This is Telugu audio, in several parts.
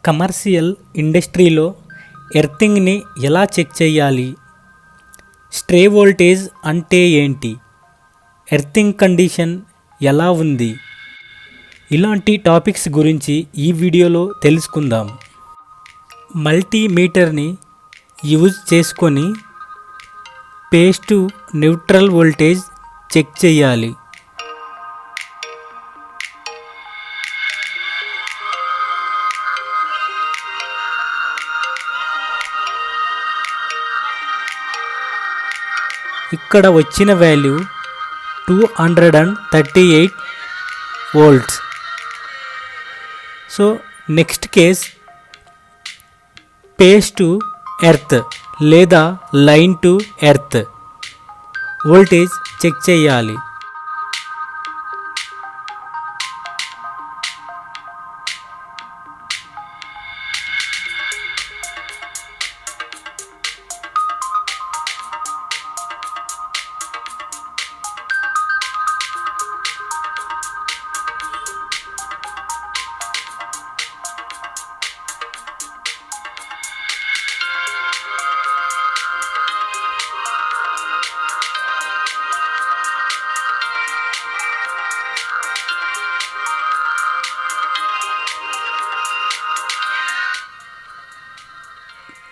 కమర్షియల్ ఇండస్ట్రీలో ఎర్తింగ్ని ఎలా చెక్ చేయాలి? స్ట్రే వోల్టేజ్ అంటే ఏంటి? ఎర్తింగ్ కండిషన్ ఎలా ఉంది? ఇలాంటి టాపిక్స్ గురించి ఈ వీడియోలో తెలుసుకుందాం. మల్టీమీటర్ని యూజ్ చేసుకొని phase to neutral voltage check చేయాలి. ఇక్కడ వచ్చిన value 238 volts. So next case phase to earth లేదా line to earth voltage check చేయాలి.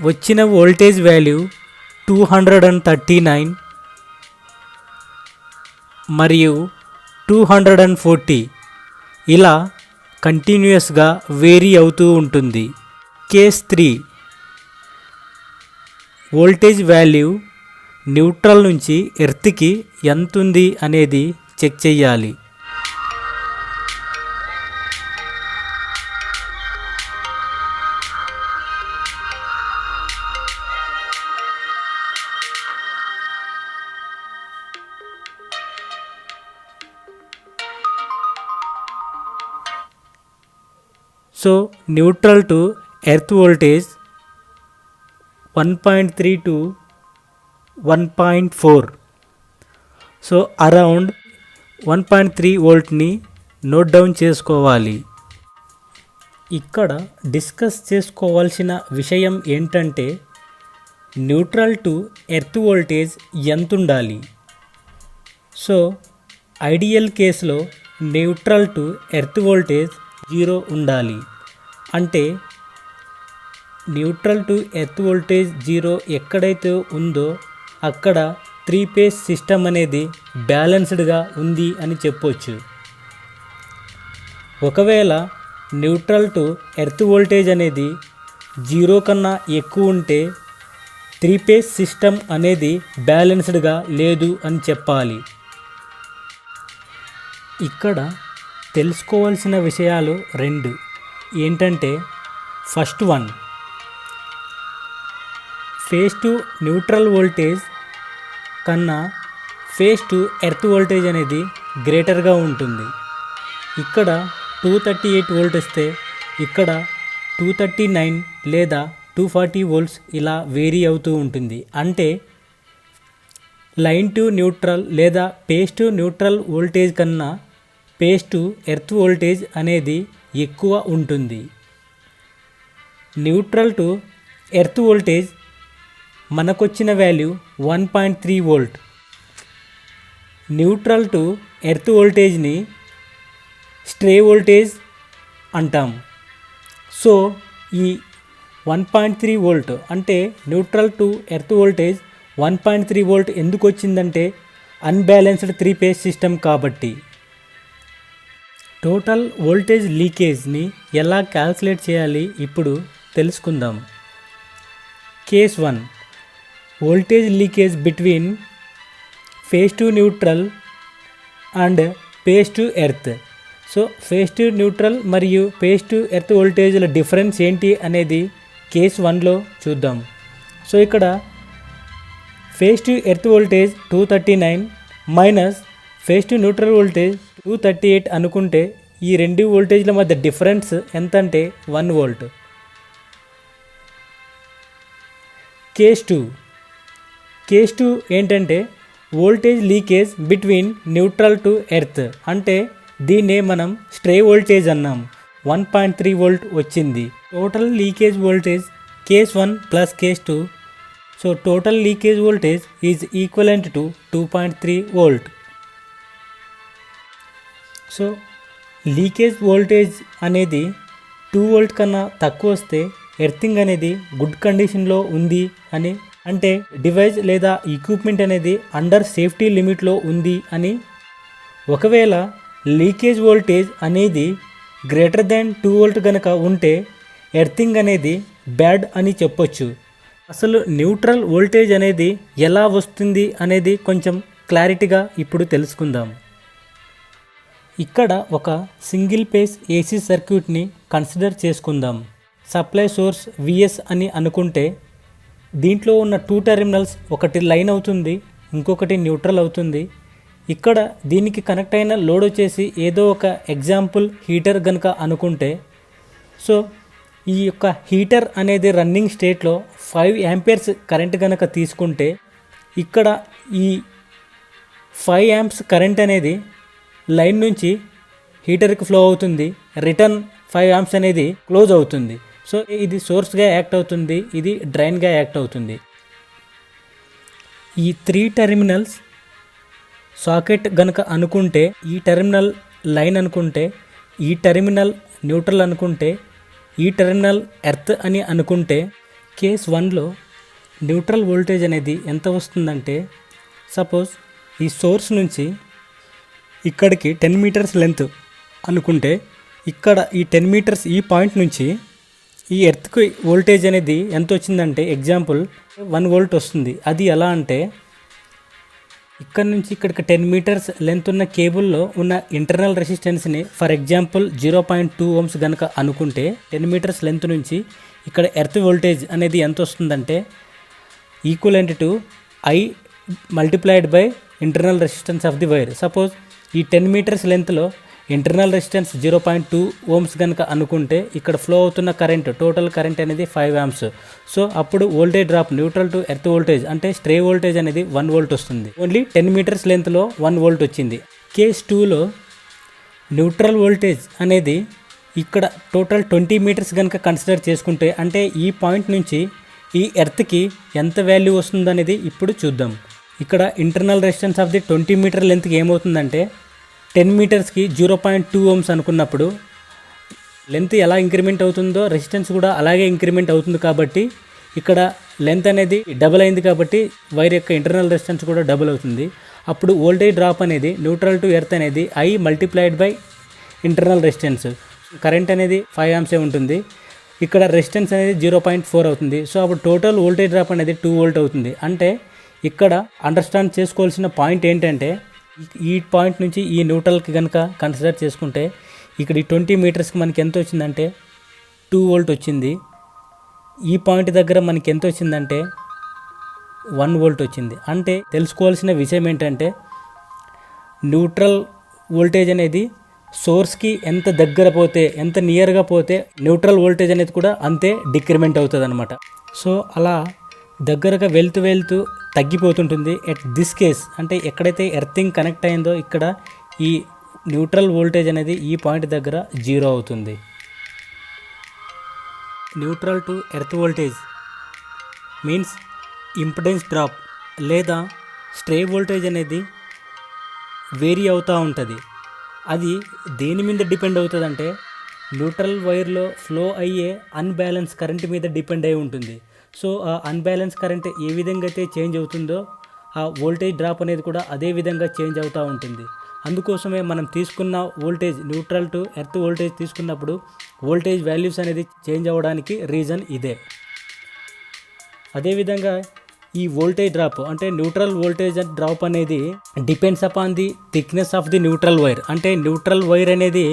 వచ్చిన వోల్టేజ్ వాల్యూ 239 మరియు 240 ఇలా కంటిన్యూస్గా వేరీ అవుతూ ఉంటుంది. కేస్ 3 వోల్టేజ్ వాల్యూ న్యూట్రల్ నుంచి ఎర్త్కి ఎంత ఉంది అనేది చెక్ చేయాలి. So neutral to earth voltage 1.3 to 1.4. సో అరౌండ్ 1.3 వోల్ట్ని నోట్ డౌన్ చేసుకోవాలి. ఇక్కడ డిస్కస్ చేసుకోవాల్సిన విషయం ఏంటంటే న్యూట్రల్ టు ఎర్త్ వోల్టేజ్ ఎంత ఉండాలి. సో ఐడియల్ కేసులో న్యూట్రల్ టు ఎర్త్ వోల్టేజ్ 0 ఉండాలి. అంటే న్యూట్రల్ టు ఎర్త్ వోల్టేజ్ 0 ఎక్కడైతే ఉందో అక్కడ 3 ఫేజ్ సిస్టమ్ అనేది బ్యాలెన్స్డ్గా ఉంది అని చెప్పొచ్చు. ఒకవేళ న్యూట్రల్ టు ఎర్త్ వోల్టేజ్ అనేది 0 కన్నా ఎక్కువ ఉంటే 3 ఫేజ్ సిస్టమ్ అనేది బ్యాలెన్స్డ్గా లేదు అని చెప్పాలి. ఇక్కడ తెలుసుకోవాల్సిన విషయాలు 2 ఏంటంటే first one, phase to neutral voltage కన్నా ఫేజ్ టు ఎర్త్ వోల్టేజ్ అనేది గ్రేటర్గా ఉంటుంది. ఇక్కడ 238 వోల్ట్ వస్తే ఇక్కడ 239 లేదా 240 వోల్ట్స్ ఇలా వేరీ అవుతూ ఉంటుంది. అంటే లైన్ టు న్యూట్రల్ లేదా పేజ్ టు న్యూట్రల్ వోల్టేజ్ కన్నా పేజ్ టు ఎర్త్ వోల్టేజ్ అనేది ఎక్కువ ఉంటుంది. న్యూట్రల్ టు ఎర్త్ వోల్టేజ్ మనకొచ్చిన value 1.3 volt. Neutral to earth వోల్టేజ్ని స్ట్రే వోల్టేజ్ అంటాం. సో ఈ 1.3 వోల్ట్ అంటే neutral to earth voltage 1.3 volt ఎందుకు వచ్చిందంటే అన్బ్యాలెన్స్డ్ 3 ఫేజ్ సిస్టమ్ కాబట్టి. టోటల్ వోల్టేజ్ లీకేజ్ని ఎలా క్యాల్కులేట్ చేయాలి ఇప్పుడు తెలుసుకుందాం. Case 1 voltage leakage between phase to neutral and page to earth. So phase to neutral మరియు పేజ్ టు ఎర్త్ వోల్టేజ్ల డిఫరెన్స్ ఏంటి అనేది కేస్ 1లో చూద్దాం. సో ఇక్కడ phase to earth voltage 239 minus phase to neutral voltage 238 అనుకుంటే ఈ 2 వోల్టేజ్ల మధ్య డిఫరెన్స్ ఎంత అంటే 1 వోల్ట్. కేస్ 2 ఏంటంటే voltage leakage between neutral to earth అంటే దీన్నే మనం స్ట్రే వోల్టేజ్ అన్నాం. 1.3 వోల్ట్ వచ్చింది. Total leakage voltage case 1 plus case 2. So total leakage voltage is equivalent to 2.3 volt. So leakage voltage అనేది 2 వోల్ట్ కన్నా తక్కువ వస్తే ఎర్తింగ్ అనేది గుడ్ కండిషన్లో ఉంది అని, అంటే డివైస్ లేదా ఎక్విప్మెంట్ అనేది అండర్ సేఫ్టీ లిమిట్లో ఉంది అని. ఒకవేళ లీకేజ్ వోల్టేజ్ అనేది గ్రేటర్ దాన్ 2 వోల్ట్ కనుక ఉంటే ఎర్తింగ్ అనేది బ్యాడ్ అని చెప్పొచ్చు. అసలు న్యూట్రల్ వోల్టేజ్ అనేది ఎలా వస్తుంది అనేది కొంచెం క్లారిటీగా ఇప్పుడు తెలుసుకుందాం. ఇక్కడ ఒక సింగిల్ పేస్ ఏసీ సర్క్యూట్ని కన్సిడర్ చేసుకుందాం. సప్లై సోర్స్ విఎస్ అని అనుకుంటే దీంట్లో ఉన్న 2 టెర్మినల్స్, ఒకటి లైన్ అవుతుంది, ఇంకొకటి న్యూట్రల్ అవుతుంది. ఇక్కడ దీనికి కనెక్ట్ అయిన లోడ్ వచ్చేసి ఏదో ఒక ఎగ్జాంపుల్ హీటర్ కనుక అనుకుంటే, సో ఈ యొక్క హీటర్ అనేది రన్నింగ్ స్టేట్లో 5 యాంపియర్స్ కరెంట్ కనుక తీసుకుంటే ఇక్కడ ఈ 5 యాంప్స్ కరెంట్ అనేది లైన్ నుంచి హీటర్కి ఫ్లో అవుతుంది. రిటర్న్ 5 యాంప్స్ అనేది క్లోజ్ అవుతుంది. సో ఇది సోర్స్గా యాక్ట్ అవుతుంది, ఇది డ్రైన్గా యాక్ట్ అవుతుంది. ఈ 3 టెర్మినల్స్ సాకెట్ గనక అనుకుంటే, ఈ టెర్మినల్ లైన్ అనుకుంటే, ఈ టెర్మినల్ న్యూట్రల్ అనుకుంటే, ఈ టెర్మినల్ ఎర్త్ అని అనుకుంటే, కేస్ 1లో న్యూట్రల్ వోల్టేజ్ అనేది ఎంత వస్తుందంటే, సపోజ్ ఈ సోర్స్ నుంచి ఇక్కడికి 10 మీటర్స్ లెంత్ అనుకుంటే, ఇక్కడ ఈ 10 మీటర్స్ ఈ పాయింట్ నుంచి ఈ ఎర్త్కి వోల్టేజ్ అనేది ఎంత వచ్చిందంటే ఎగ్జాంపుల్ 1 వోల్ట్ వస్తుంది. అది ఎలా అంటే ఇక్కడ నుంచి ఇక్కడికి 10 మీటర్స్ లెంత్ ఉన్న కేబుల్లో ఉన్న ఇంటర్నల్ రెసిస్టెన్స్ని ఫర్ ఎగ్జాంపుల్ 0.2 ohms కనుక అనుకుంటే 10 మీటర్స్ లెంత్ నుంచి ఇక్కడ ఎర్త్ వోల్టేజ్ అనేది ఎంత వస్తుందంటే equivalent to I multiplied by internal resistance of the wire. Suppose ఈ 10 మీటర్స్ లెంత్లో ఇంటర్నల్ రెసిస్టెన్స్ 0.2 ohms కనుక అనుకుంటే ఇక్కడ ఫ్లో అవుతున్న కరెంట్, టోటల్ కరెంట్ అనేది 5 amps. సో అప్పుడు voltage drop neutral to earth voltage అంటే స్ట్రే వోల్టేజ్ అనేది 1 వోల్ట్ వస్తుంది. ఓన్లీ 10 మీటర్స్ లెంత్లో 1 వోల్ట్ వచ్చింది. కేస్ 2లో న్యూట్రల్ వోల్టేజ్ అనేది ఇక్కడ టోటల్ 20 మీటర్స్ కనుక కన్సిడర్ చేసుకుంటే, అంటే ఈ పాయింట్ నుంచి ఈ ఎర్త్కి ఎంత వాల్యూ వస్తుందనేది ఇప్పుడు చూద్దాం. ఇక్కడ internal resistance of the 20 metre లెంత్కి ఏమవుతుందంటే 10 మీటర్స్కి 0.2 ohms అనుకున్నప్పుడు లెంత్ ఎలా ఇంక్రిమెంట్ అవుతుందో రెసిస్టెన్స్ కూడా అలాగే ఇంక్రిమెంట్ అవుతుంది. కాబట్టి ఇక్కడ లెంత్ అనేది డబుల్ అయింది కాబట్టి వైర్ యొక్క ఇంటర్నల్ రెసిస్టెన్స్ కూడా డబుల్ అవుతుంది. అప్పుడు వోల్టేజ్ డ్రాప్ అనేది న్యూట్రల్ టు ఎర్త్ అనేది I multiplied by internal resistance. Current అనేది 5 amps ఉంటుంది, ఇక్కడ రెసిస్టెన్స్ అనేది 0.4 అవుతుంది. సో అప్పుడు టోటల్ వోల్టేజ్ డ్రాప్ అనేది 2 వోల్ట్ అవుతుంది. అంటే ఇక్కడ అండర్స్టాండ్ చేసుకోవాల్సిన పాయింట్ ఏంటంటే ఈ పాయింట్ నుంచి ఈ న్యూట్రల్కి కనుక కన్సిడర్ చేసుకుంటే ఇక్కడ ఈ 20 మీటర్స్కి మనకి ఎంత వచ్చిందంటే 2 వోల్ట్ వచ్చింది. ఈ పాయింట్ దగ్గర మనకి ఎంత వచ్చిందంటే 1 వోల్ట్ వచ్చింది. అంటే తెలుసుకోవాల్సిన విషయం ఏంటంటే న్యూట్రల్ వోల్టేజ్ అనేది సోర్స్కి ఎంత దగ్గర పోతే, ఎంత నియర్గా పోతే న్యూట్రల్ వోల్టేజ్ అనేది కూడా అంతే డిక్రిమెంట్ అవుతుంది అనమాట. సో అలా దగ్గరగా వెళ్తూ తగ్గిపోతుంటుంది. ఎట్ దిస్ కేస్ అంటే ఎక్కడైతే ఎర్తింగ్ కనెక్ట్ అయిందో ఇక్కడ ఈ న్యూట్రల్ వోల్టేజ్ అనేది ఈ పాయింట్ దగ్గర 0 అవుతుంది. Neutral to earth voltage means impedance drop లేదా స్ట్రే వోల్టేజ్ అనేది వేరీ అవుతూ ఉంటుంది. అది దేని మీద డిపెండ్ అవుతుందంటే న్యూట్రల్ వైర్లో ఫ్లో అయ్యే అన్బ్యాలెన్స్ కరెంట్ మీద డిపెండ్ అయి ఉంటుంది. సో ఆ అన్బ్యాలెన్స్ కరెంట్ ఏ విధంగా అయితే చేంజ్ అవుతుందో ఆ వోల్టేజ్ డ్రాప్ అనేది కూడా అదే విధంగా చేంజ్ అవుతూ ఉంటుంది. అందుకోసమే మనం తీసుకున్న voltage neutral to earth voltage తీసుకున్నప్పుడు వోల్టేజ్ వాల్యూస్ అనేది చేంజ్ అవ్వడానికి రీజన్ ఇదే. అదేవిధంగా ఈ వోల్టేజ్ డ్రాప్ అంటే న్యూట్రల్ వోల్టేజ్ డ్రాప్ అనేది depends upon the thickness of the neutral wire. అంటే న్యూట్రల్ వైర్ అనేది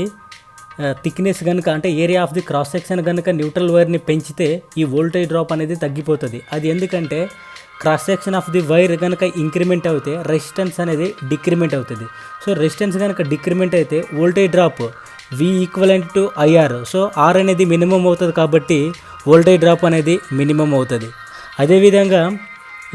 థిక్నెస్ కనుక అంటే area of the cross section కనుక న్యూట్రల్ వైర్ని పెంచితే ఈ వోల్టేజ్ డ్రాప్ అనేది తగ్గిపోతుంది. అది ఎందుకంటే cross section of the wire కనుక ఇంక్రిమెంట్ అయితే రెసిస్టెన్స్ అనేది డిక్రిమెంట్ అవుతుంది. సో రెసిస్టెన్స్ కనుక డిక్రిమెంట్ అయితే voltage drop V equivalent to IR. So R అనేది మినిమం అవుతుంది కాబట్టి వోల్టేజ్ డ్రాప్ అనేది మినిమం అవుతుంది. అదేవిధంగా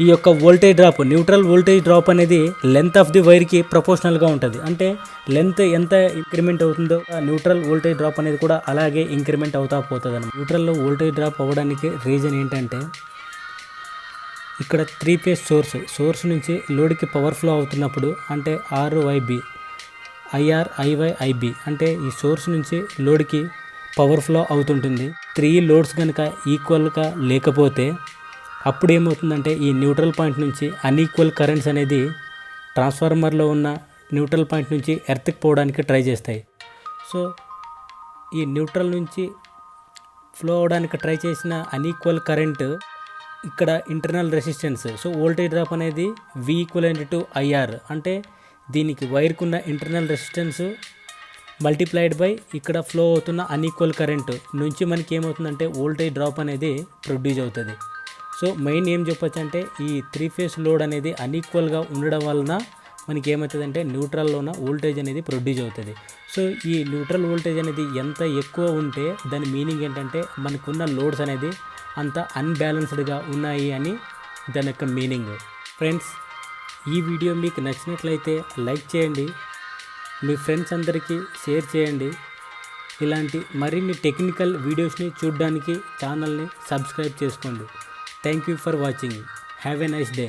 ఈ యొక్క voltage drop, neutral voltage drop అనేది లెంత్ ఆఫ్ ది వైర్కి ప్రపోర్షనల్గా ఉంటుంది. అంటే లెంత్ ఎంత ఇంక్రిమెంట్ అవుతుందో ఆ న్యూట్రల్ వోల్టేజ్ డ్రాప్ అనేది కూడా అలాగే ఇంక్రిమెంట్ అవుతా పోతుంది అన్నమాట. న్యూట్రల్లో వోల్టేజ్ డ్రాప్ అవ్వడానికి రీజన్ ఏంటంటే ఇక్కడ 3 ఫేజ్ సోర్స్ నుంచి లోడ్కి పవర్ ఫ్లో అవుతున్నప్పుడు అంటే RYB IR IY IB అంటే ఈ సోర్స్ నుంచి లోడ్కి పవర్ ఫ్లో అవుతుంటుంది. 3 లోడ్స్ కనుక ఈక్వల్గా లేకపోతే అప్పుడు ఏమవుతుందంటే ఈ న్యూట్రల్ పాయింట్ నుంచి అన్ఈక్వల్ కరెంట్స్ అనేది ట్రాన్స్ఫార్మర్లో ఉన్న న్యూట్రల్ పాయింట్ నుంచి ఎర్త్కి పోవడానికి ట్రై చేస్తాయి. సో ఈ న్యూట్రల్ నుంచి ఫ్లో అవడానికి ట్రై చేసిన అన్ఈక్వల్ కరెంట్ ఇక్కడ internal resistance, so voltage drop అనేది V=IR అంటే దీనికి వైర్కున్న ఇంటర్నల్ రెసిస్టెన్స్ మల్టిప్లైడ్ బై ఇక్కడ ఫ్లో అవుతున్న అన్ఈక్వల్ కరెంట్ నుంచి మనకి ఏమవుతుందంటే వోల్టేజ్ డ్రాప్ అనేది ప్రొడ్యూస్ అవుతుంది. సో మెయిన్ ఏం చెప్పొచ్చు అంటే ఈ 3 ఫేజ్ లోడ్ అనేది అన్ఈక్వల్గా ఉండడం వలన మనకి ఏమవుతుందంటే న్యూట్రల్లోన వోల్టేజ్ అనేది ప్రొడ్యూస్ అవుతుంది. సో ఈ న్యూట్రల్ వోల్టేజ్ అనేది ఎంత ఎక్కువ ఉంటే దాని మీనింగ్ ఏంటంటే మనకున్న లోడ్స్ అనేది అంత అన్బ్యాలెన్స్డ్గా ఉన్నాయి అని దాని యొక్క మీనింగ్. ఫ్రెండ్స్, ఈ వీడియో మీకు నచ్చినట్లయితే లైక్ చేయండి, మీ ఫ్రెండ్స్ అందరికీ షేర్ చేయండి. ఇలాంటి మరిన్ని టెక్నికల్ వీడియోస్ని చూడడానికి ఛానల్ని సబ్స్క్రైబ్ చేసుకోండి. Thank you for watching. Have a nice day.